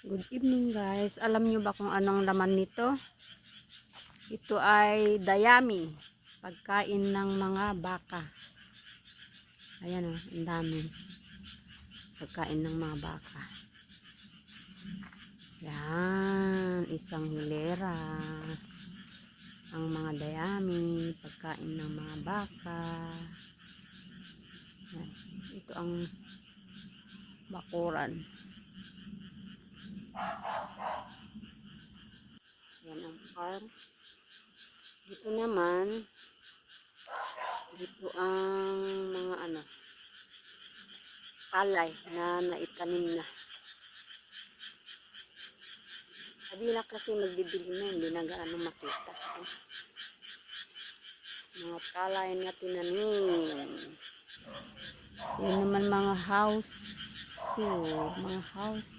Good evening guys. Alam nyo ba kung anong laman nito? Ito ay dayami. Pagkain ng mga baka. Ayan o, ang dami. Pagkain ng mga baka. Yan, isang hilera. Ang mga dayami, pagkain ng mga baka. Yan. Ito ang bakuran. Yan ang farm. Dito naman, dito ang mga palay na naitanim na. Kabila kasi magdidilim na, hindi na gaano makita. Mga palay na tinanim. Yan naman mga house. Mga house.